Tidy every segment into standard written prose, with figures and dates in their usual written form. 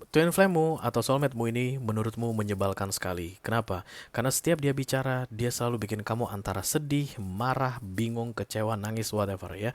Twin flame-mu atau soulmate-mu ini menurutmu menyebalkan sekali. Kenapa? Karena setiap dia bicara, dia selalu bikin kamu antara sedih, marah, bingung, kecewa, nangis, whatever ya.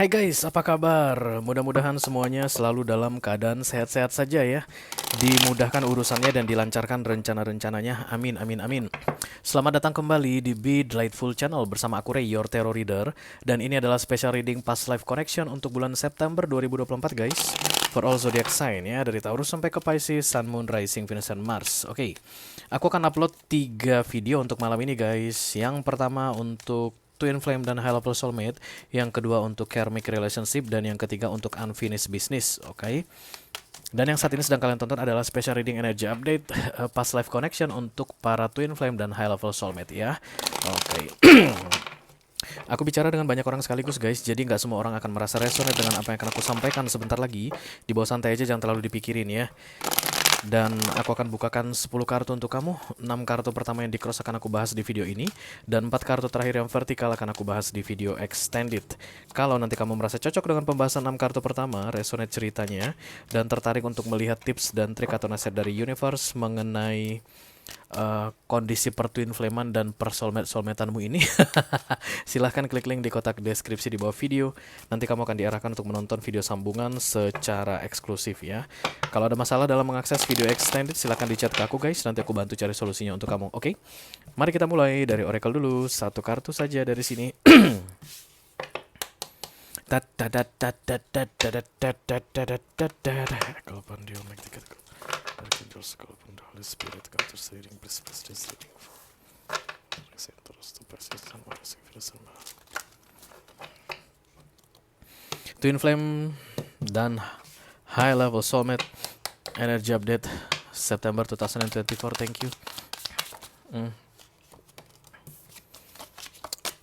Hai guys, apa kabar? Mudah-mudahan semuanya selalu dalam keadaan sehat-sehat saja ya. Dimudahkan urusannya dan dilancarkan rencana-rencananya. Amin, amin, amin. Selamat datang kembali di Be Delightful Channel bersama aku Ray, your Tarot Reader. Dan ini adalah special reading Past Life Connection untuk bulan September 2024 guys. For all zodiac sign ya, dari Taurus sampai ke Pisces, Sun, Moon, Rising, Venus, dan Mars. Oke, aku akan upload 3 video untuk malam ini guys. Yang pertama untuk Twin Flame dan High Level Soulmate, yang kedua untuk Karmic Relationship, dan yang ketiga untuk Unfinished Business, oke? Dan yang saat ini sedang kalian tonton adalah Special Reading Energy Update Past Life Connection untuk para Twin Flame dan High Level Soulmate ya. Oke. Aku bicara dengan banyak orang sekaligus guys, jadi nggak semua orang akan merasa resonate dengan apa yang akan aku sampaikan sebentar lagi. Di bawah santai aja, jangan terlalu dipikirin ya. Dan aku akan bukakan 10 kartu untuk kamu. 6 kartu pertama yang di cross akan aku bahas di video ini, dan 4 kartu terakhir yang vertikal akan aku bahas di video extended. Kalau nanti kamu merasa cocok dengan pembahasan 6 kartu pertama, resonate ceritanya, dan tertarik untuk melihat tips dan trik atau nasihat dari universe mengenai kondisi per twin flamean dan per soulmateanmu ini, silahkan klik link di kotak deskripsi di bawah video. Nanti kamu akan diarahkan untuk menonton video sambungan secara eksklusif ya. Kalau ada masalah dalam mengakses video extended, silahkan di chat ke aku guys. Nanti aku bantu cari solusinya untuk kamu. Oke? Mari kita mulai dari oracle dulu. Satu kartu saja dari sini. Twin Flame dan High Level Soulmate Energy Update September 2024. Thank you.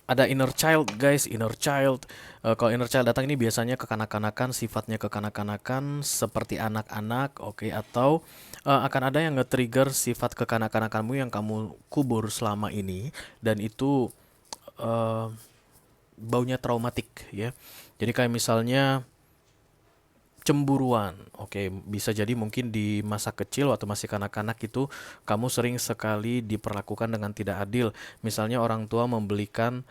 Ada inner child guys, inner child. Kalau inner child datang ini biasanya kekanak-kanakan, sifatnya kekanak-kanakan seperti anak-anak, oke, atau akan ada yang nge-trigger sifat kekanak-kanakanmu yang kamu kubur selama ini, dan itu baunya traumatik ya. Jadi kayak misalnya cemburuan, oke, bisa jadi mungkin di masa kecil atau masih kanak-kanak itu kamu sering sekali diperlakukan dengan tidak adil. Misalnya orang tua membelikan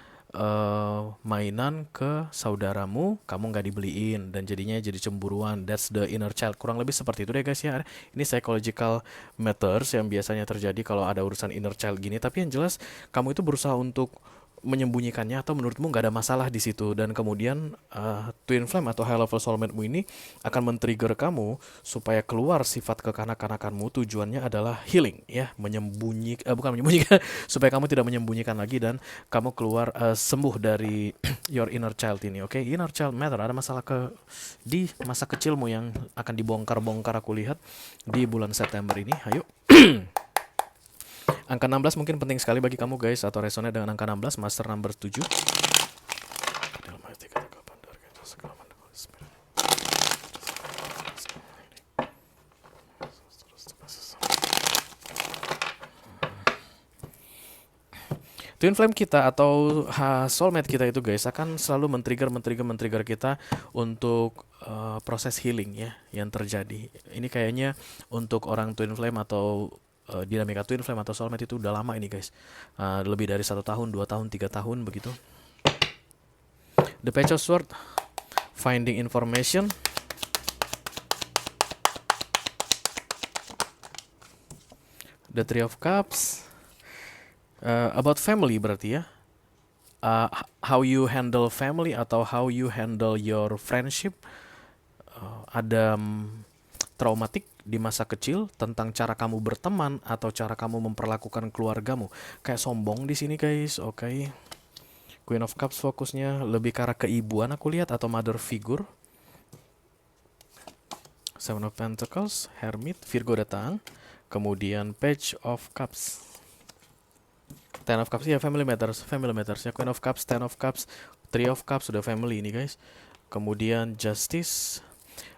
mainan ke saudaramu, kamu nggak dibeliin, dan jadinya jadi cemburuan. That's the inner child. Kurang lebih seperti itu deh guys ya. Ini psychological matters yang biasanya terjadi kalau ada urusan inner child gini. Tapi yang jelas kamu itu berusaha untuk menyembunyikannya, atau menurutmu nggak ada masalah di situ, dan kemudian twin flame atau high level soulmate-mu ini akan men-trigger kamu supaya keluar sifat kekanak-kanakanmu. Tujuannya adalah healing ya, bukan menyembunyikan, supaya kamu tidak menyembunyikan lagi dan kamu keluar sembuh dari your inner child ini. Oke, inner child matter. Ada masalah di masa kecilmu yang akan dibongkar-bongkar aku lihat di bulan September ini. Ayo. Angka 16 mungkin penting sekali bagi kamu guys, atau resonate dengan angka 16, master number 7. Twin flame kita atau soulmate kita itu guys akan selalu men-trigger kita untuk proses healing ya yang terjadi. Ini kayaknya untuk orang twin flame atau dinamika twin flame atau soulmate itu udah lama ini guys. Lebih dari 1 tahun, 2 tahun, 3 tahun begitu. The Page of Swords, finding information. The Three of Cups, about family berarti ya. How you handle family atau how you handle your friendship. Ada traumatik di masa kecil tentang cara kamu berteman atau cara kamu memperlakukan keluargamu. Kayak sombong di sini guys, oke. Queen of Cups fokusnya lebih ke arah keibuan aku lihat, atau mother figure. Seven of Pentacles, Hermit, Virgo datang. Kemudian Page of Cups, Ten of Cups, ya family matters ya. Queen of Cups, Ten of Cups, Three of Cups sudah family ini guys. Kemudian Justice,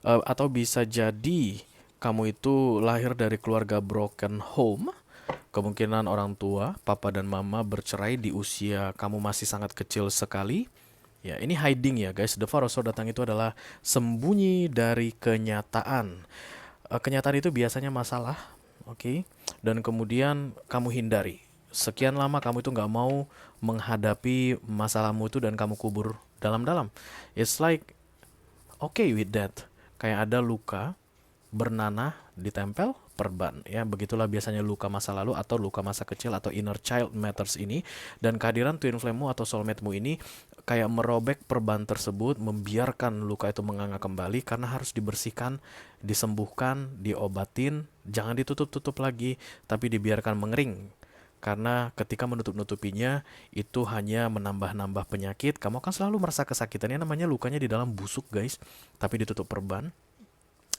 atau bisa jadi kamu itu lahir dari keluarga broken home. Kemungkinan orang tua, papa dan mama bercerai di usia kamu masih sangat kecil sekali. Ya, ini hiding ya guys. The Four of Swords datang itu adalah sembunyi dari kenyataan. Kenyataan itu biasanya masalah, oke? Dan kemudian kamu hindari. Sekian lama kamu itu nggak mau menghadapi masalahmu itu dan kamu kubur dalam-dalam. It's like okay with that. Kayak ada luka bernanah ditempel perban ya, begitulah biasanya luka masa lalu atau luka masa kecil atau inner child matters ini, dan kehadiran twin flame-mu atau soulmate-mu ini kayak merobek perban tersebut, membiarkan luka itu menganga kembali karena harus dibersihkan, disembuhkan, diobatin, jangan ditutup-tutup lagi tapi dibiarkan mengering. Karena ketika menutup-nutupinya itu hanya menambah-nambah penyakit, kamu akan selalu merasa kesakitannya, namanya lukanya di dalam busuk guys, tapi ditutup perban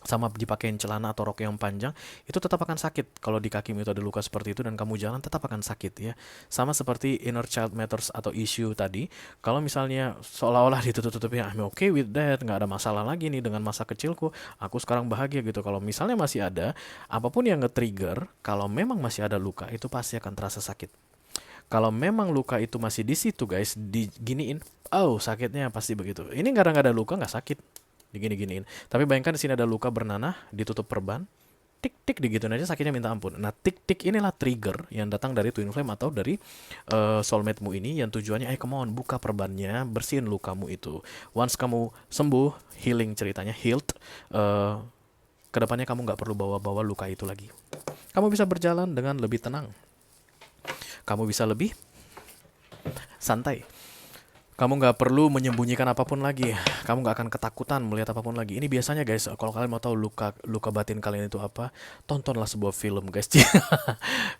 sama dipakein celana atau rok yang panjang itu tetap akan sakit. Kalau di kakimu itu ada luka seperti itu dan kamu jalan tetap akan sakit ya. Sama seperti inner child matters atau issue tadi. Kalau misalnya seolah-olah ditutup-tutupi, I'm okay with that, nggak ada masalah lagi nih dengan masa kecilku, aku sekarang bahagia gitu. Kalau misalnya masih ada apapun yang nge-trigger, kalau memang masih ada luka itu pasti akan terasa sakit. Kalau memang luka itu masih di situ guys, diginiin, oh sakitnya pasti begitu. Ini nggak ada luka nggak sakit, digini-giniin. Tapi bayangkan di sini ada luka bernanah, ditutup perban, tik-tik digituin aja sakitnya minta ampun. Nah, tik-tik inilah trigger yang datang dari twin flame atau dari soulmate-mu ini, yang tujuannya, come on, buka perbannya, bersihin lukamu itu. Once kamu sembuh, healing ceritanya, healed, kedepannya kamu nggak perlu bawa-bawa luka itu lagi. Kamu bisa berjalan dengan lebih tenang. Kamu bisa lebih santai. Kamu nggak perlu menyembunyikan apapun lagi. Kamu nggak akan ketakutan melihat apapun lagi. Ini biasanya guys, kalau kalian mau tahu luka batin kalian itu apa, tontonlah sebuah film guys.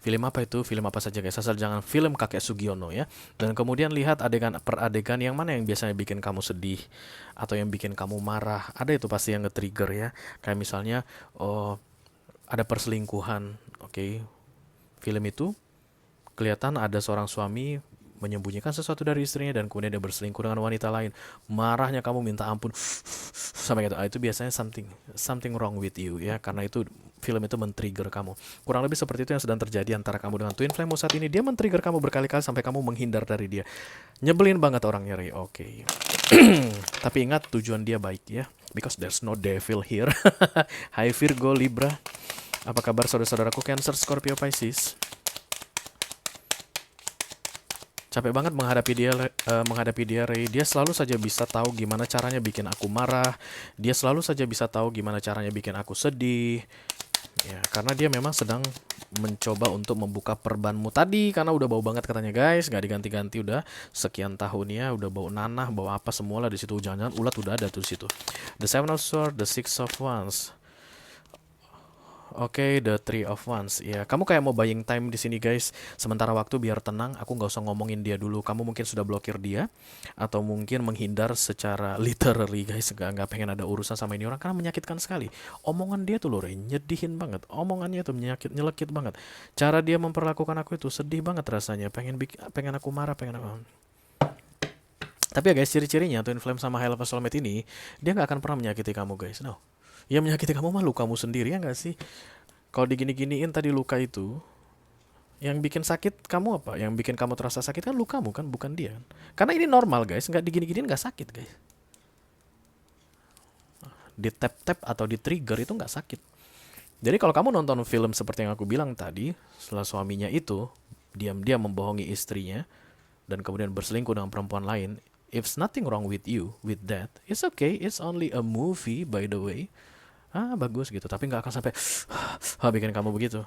Film apa itu? Film apa saja guys. Asal jangan film kakek Sugiono ya. Dan kemudian lihat adegan per adegan yang mana yang biasanya bikin kamu sedih atau yang bikin kamu marah. Ada itu pasti yang nge-trigger ya. Kayak misalnya, oh, ada perselingkuhan. Oke. Film itu kelihatan ada seorang suami menyembunyikan sesuatu dari istrinya dan kemudian dia berselingkuh dengan wanita lain. Marahnya kamu minta ampun sampai gitu. Itu biasanya something wrong with you ya, karena itu film itu men-trigger kamu. Kurang lebih seperti itu yang sedang terjadi antara kamu dengan twin flame saat ini. Dia men-trigger kamu berkali-kali sampai kamu menghindar dari dia. Nyebelin banget orangnya, Ray. Oke. Tapi ingat, tujuan dia baik ya. Because there's no devil here. Hai Virgo, Libra. Apa kabar saudara-saudaraku Cancer, Scorpio, Pisces? Capek banget menghadapi dia, Ray. Dia selalu saja bisa tahu gimana caranya bikin aku marah. Dia selalu saja bisa tahu gimana caranya bikin aku sedih. Ya, karena dia memang sedang mencoba untuk membuka perbanmu tadi, karena udah bau banget katanya guys, nggak diganti-ganti udah sekian tahun ya, udah bau nanah, bau apa semua lah di situ. Jangan-jangan ulat udah ada tuh di situ. The Seven of Swords, the Six of Wands. Oke, the Three of Wands. Ya, kamu kayak mau buying time di sini guys. Sementara waktu biar tenang, aku nggak usah ngomongin dia dulu. Kamu mungkin sudah blokir dia, atau mungkin menghindar secara literally guys. Nggak pengen ada urusan sama ini orang karena menyakitkan sekali. Omongan dia tuh loh, Ray, nyedihin banget. Omongannya tuh nyelekit banget. Cara dia memperlakukan aku itu sedih banget rasanya. Pengen aku marah, pengen aku. Tapi ya guys, ciri-cirinya twin flame sama high level soulmate ini, dia nggak akan pernah menyakiti kamu guys. No. Yang menyakiti kamu mah lukamu sendiri ya nggak sih? Kalau digini-giniin tadi luka itu, yang bikin sakit kamu apa? Yang bikin kamu terasa sakit kan lukamu kan, bukan dia kan? Karena ini normal guys, nggak digini-giniin nggak sakit guys. Di tap-tap atau di trigger itu nggak sakit. Jadi kalau kamu nonton film seperti yang aku bilang tadi, setelah suaminya itu diam-diam membohongi istrinya dan kemudian berselingkuh dengan perempuan lain, it's nothing wrong with you with that. It's okay, it's only a movie by the way. Bagus gitu, tapi nggak akan sampai bikin kamu begitu.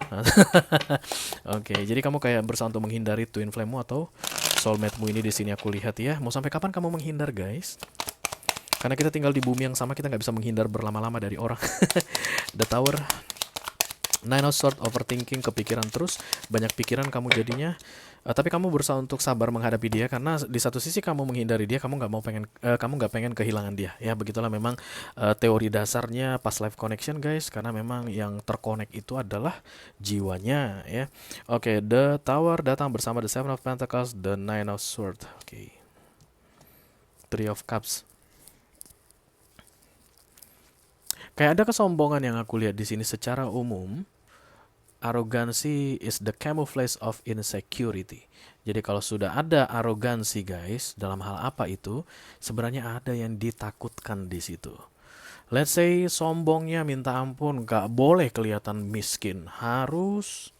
Oke, jadi kamu kayak berusaha untuk menghindari twin flame-mu atau soulmate-mu ini di sini aku lihat ya. Mau sampai kapan kamu menghindar guys? Karena kita tinggal di bumi yang sama, kita nggak bisa menghindar berlama-lama dari orang. The Tower, Nine of Swords, overthinking, kepikiran terus, banyak pikiran kamu jadinya. Tapi kamu berusaha untuk sabar menghadapi dia, karena di satu sisi kamu menghindari dia, kamu nggak pengen kehilangan dia. Ya begitulah memang teori dasarnya past life connection guys, karena memang yang terkonek itu adalah jiwanya ya. Oke, The Tower datang bersama The Seven of Pentacles, The Nine of Swords. Oke. Three of Cups. Kayak ada kesombongan yang aku lihat di sini secara umum. Arogansi is the camouflage of insecurity. Jadi kalau sudah ada arogansi guys, dalam hal apa itu, sebenarnya ada yang ditakutkan di situ. Let's say sombongnya minta ampun, gak boleh kelihatan miskin, harus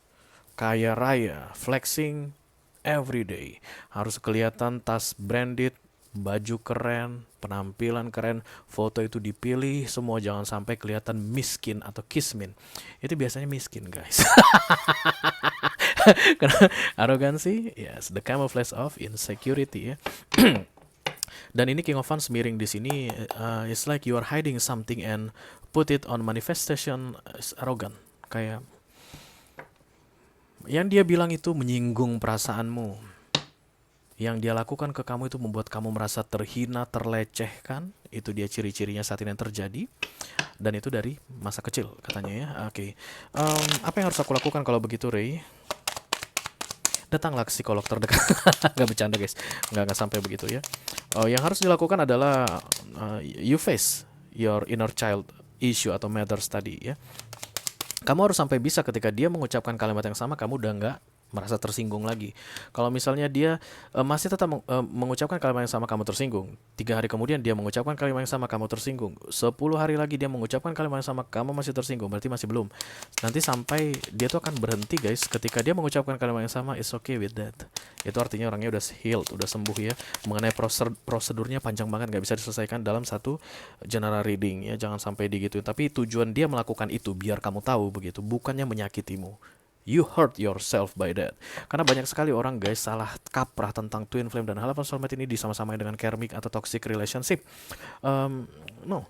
kaya raya, flexing every day. Harus kelihatan tas branded, baju keren, penampilan keren, foto itu dipilih, semua jangan sampai kelihatan miskin atau kismin. Itu biasanya miskin guys. Karena arogansi, yes, the camouflage of insecurity ya. Dan ini King of Wands miring di sini, it's like you are hiding something and put it on manifestation is arrogant. Kayak yang dia bilang itu menyinggung perasaanmu. Yang dia lakukan ke kamu itu membuat kamu merasa terhina, terlecehkan. Itu dia ciri-cirinya saat ini yang terjadi. Dan itu dari masa kecil katanya ya. Oke. Apa yang harus aku lakukan kalau begitu, Ray? Datanglah ke psikolog terdekat. Gak bercanda guys. Gak sampai begitu ya. Yang harus dilakukan adalah you face your inner child issue atau matters tadi ya. Kamu harus sampai bisa ketika dia mengucapkan kalimat yang sama, kamu udah nggak merasa tersinggung lagi. Kalau misalnya dia masih tetap mengucapkan kalimat yang sama, kamu tersinggung. 3 hari kemudian dia mengucapkan kalimat yang sama, kamu tersinggung. 10 hari lagi dia mengucapkan kalimat yang sama, kamu masih tersinggung. Berarti masih belum. Nanti sampai dia tuh akan berhenti guys. Ketika dia mengucapkan kalimat yang sama, it's okay with that. Itu artinya orangnya udah healed, udah sembuh ya. Mengenai prosedurnya panjang banget, nggak bisa diselesaikan dalam satu general reading ya. Jangan sampai digituin. Tapi tujuan dia melakukan itu biar kamu tahu begitu, bukannya menyakitimu. You hurt yourself by that. Karena banyak sekali orang guys salah kaprah tentang twin flame dan halaman soulmate ini disama-samain dengan karmic atau toxic relationship. No.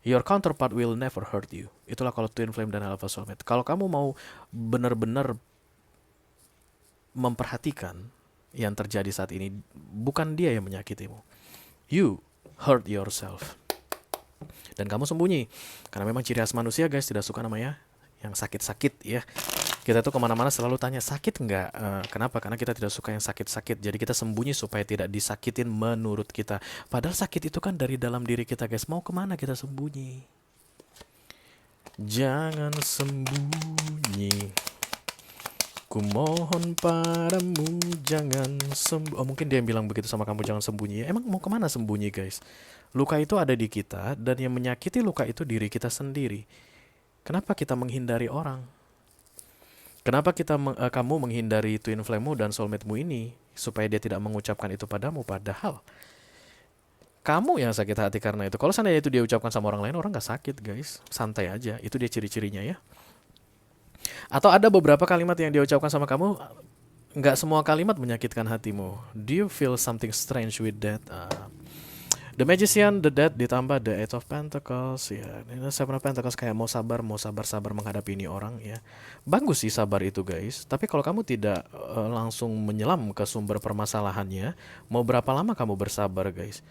Your counterpart will never hurt you. Itulah kalau twin flame dan halaman soulmate. Kalau kamu mau benar-benar memperhatikan yang terjadi saat ini, bukan dia yang menyakitimu. You hurt yourself. Dan kamu sembunyi. Karena memang ciri khas manusia guys tidak suka namanya yang sakit-sakit ya. Kita tuh kemana-mana selalu tanya sakit nggak? Kenapa? Karena kita tidak suka yang sakit-sakit. Jadi kita sembunyi supaya tidak disakitin menurut kita. Padahal sakit itu kan dari dalam diri kita guys. Mau kemana kita sembunyi? Jangan sembunyi. Kumohon padamu jangan sembunyi. Oh mungkin dia yang bilang begitu sama kamu, jangan sembunyi. Emang mau kemana sembunyi guys? Luka itu ada di kita dan yang menyakiti luka itu diri kita sendiri. Kenapa kita menghindari orang? Kenapa kamu menghindari twin flame-mu dan soulmate-mu ini supaya dia tidak mengucapkan itu padamu? Padahal kamu yang sakit hati karena itu. Kalau seandainya itu dia ucapkan sama orang lain, orang gak sakit guys. Santai aja. Itu dia ciri-cirinya ya. Atau ada beberapa kalimat yang dia ucapkan sama kamu, gak semua kalimat menyakitkan hatimu. Do you feel something strange with that? The Magician, the Death, ditambah the Eight of Pentacles ya. Ini Seven of Pentacles kayak mau sabar menghadapi ini orang ya. Bagus sih sabar itu guys. Tapi kalau kamu tidak langsung menyelam ke sumber permasalahannya, mau berapa lama kamu bersabar guys?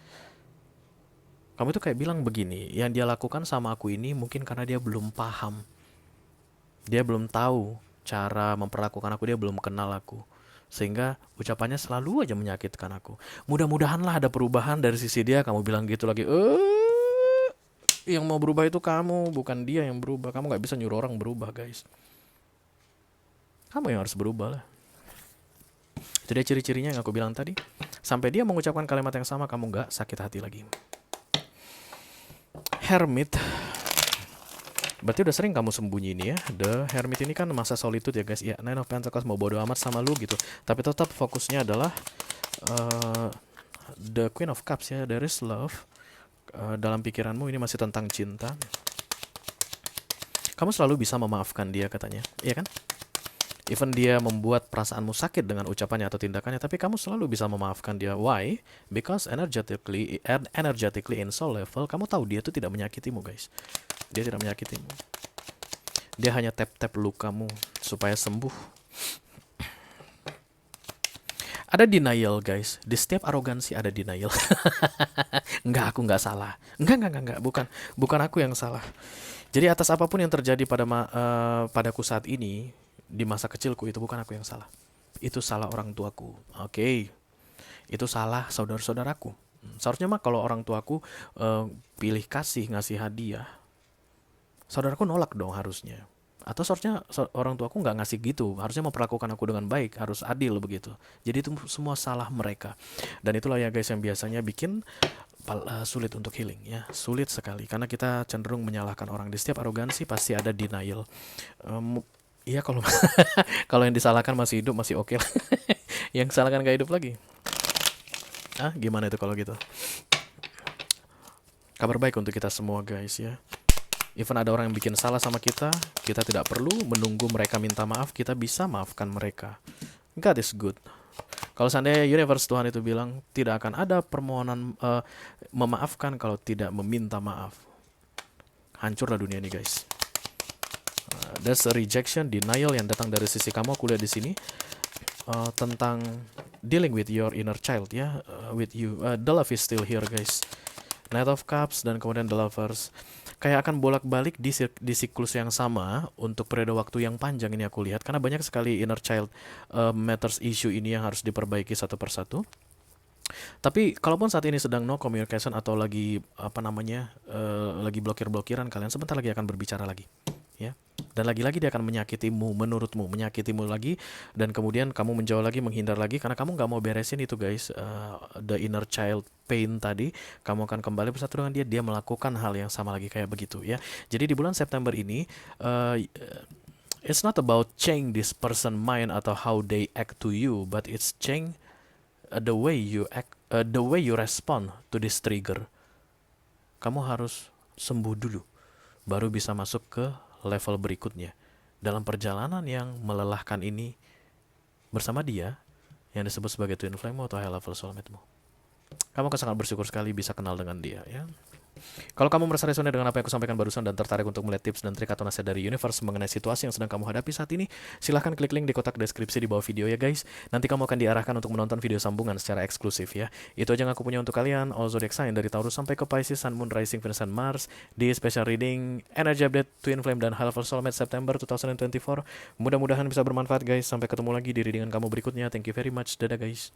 Kamu itu kayak bilang begini, yang dia lakukan sama aku ini mungkin karena dia belum paham. Dia belum tahu cara memperlakukan aku, dia belum kenal aku. Sehingga ucapannya selalu aja menyakitkan aku. Mudah-mudahanlah ada perubahan dari sisi dia. Kamu bilang gitu lagi, yang mau berubah itu kamu, bukan dia yang berubah. Kamu gak bisa nyuruh orang berubah guys. Kamu yang harus berubah lah. Itu dia ciri-cirinya yang aku bilang tadi. Sampai dia mengucapkan kalimat yang sama, kamu gak sakit hati lagi. Hermit. Berarti udah sering kamu sembunyi ini ya. The Hermit ini kan masa solitude ya guys. Ya, Nine of Pentacles mau bodo amat sama lu gitu. Tapi tetap fokusnya adalah the Queen of Cups ya. There is love. Dalam pikiranmu ini masih tentang cinta. Kamu selalu bisa memaafkan dia katanya. Iya kan? Even dia membuat perasaanmu sakit dengan ucapannya atau tindakannya, tapi kamu selalu bisa memaafkan dia. Why? Because energetically in soul level, kamu tahu dia itu tidak menyakitimu guys. Dia tidak menyakitimu. Dia hanya tap-tap lukamu supaya sembuh. Ada denial guys. Di setiap arogansi ada denial. Enggak, aku enggak salah. Enggak. Bukan aku yang salah. Jadi atas apapun yang terjadi padaku saat ini, di masa kecilku, itu bukan aku yang salah. Itu salah orang tuaku. Oke. Itu salah saudara-saudaraku. Seharusnya mah kalau orang tuaku pilih ngasih hadiah, saudaraku nolak dong harusnya. Atau seharusnya orang tuaku nggak ngasih gitu, harusnya memperlakukan aku dengan baik, harus adil begitu. Jadi itu semua salah mereka. Dan itulah ya guys yang biasanya bikin sulit untuk healing ya, sulit sekali karena kita cenderung menyalahkan orang. Di setiap arogansi pasti ada denial. Iya kalau kalau yang disalahkan masih hidup masih oke lah. Yang salahkan gak hidup lagi. Gimana itu kalau gitu? Kabar baik untuk kita semua guys ya. Even ada orang yang bikin salah sama kita, kita tidak perlu menunggu mereka minta maaf, kita bisa maafkan mereka. God is good. Kalau seandainya universe Tuhan itu bilang tidak akan ada permohonan memaafkan kalau tidak meminta maaf, hancurlah dunia ini guys. There's a rejection, denial yang datang dari sisi kamu. Aku lihat di sini tentang dealing with your inner child ya, with you. The love is still here guys. Knight of Cups dan kemudian the Lovers. Kayak akan bolak-balik di siklus yang sama untuk periode waktu yang panjang ini aku lihat. Karena banyak sekali inner child matters issue ini yang harus diperbaiki satu persatu. Tapi kalaupun saat ini sedang no communication atau lagi lagi blokir-blokiran, kalian sebentar lagi akan berbicara lagi. Ya. Dan lagi-lagi dia akan menyakitimu, menurutmu, menyakitimu lagi, dan kemudian kamu menjauh lagi, menghindar lagi, karena kamu nggak mau beresin itu guys, the inner child pain tadi. Kamu akan kembali bersatu dengan dia melakukan hal yang sama lagi kayak begitu ya. Jadi di bulan September ini, it's not about change this person mind atau how they act to you, but it's change the way you act, the way you respond to this trigger. Kamu harus sembuh dulu, baru bisa masuk ke level berikutnya dalam perjalanan yang melelahkan ini bersama dia yang disebut sebagai twin flame atau high level soulmate-mu. Kamu akan sangat bersyukur sekali bisa kenal dengan dia ya. Kalau kamu merasa resonate dengan apa yang aku sampaikan barusan dan tertarik untuk melihat tips dan trik atau nasihat dari universe mengenai situasi yang sedang kamu hadapi saat ini, silahkan klik link di kotak deskripsi di bawah video ya guys. Nanti kamu akan diarahkan untuk menonton video sambungan secara eksklusif ya. Itu aja yang aku punya untuk kalian. All zodiac sign dari Taurus sampai ke Pisces, Sun, Moon, Rising, Venus, dan Mars di special reading Energy Update Twin Flame dan High Level Soulmate September 2024. Mudah-mudahan bisa bermanfaat guys. Sampai ketemu lagi di readingan kamu berikutnya. Thank you very much. Dadah guys.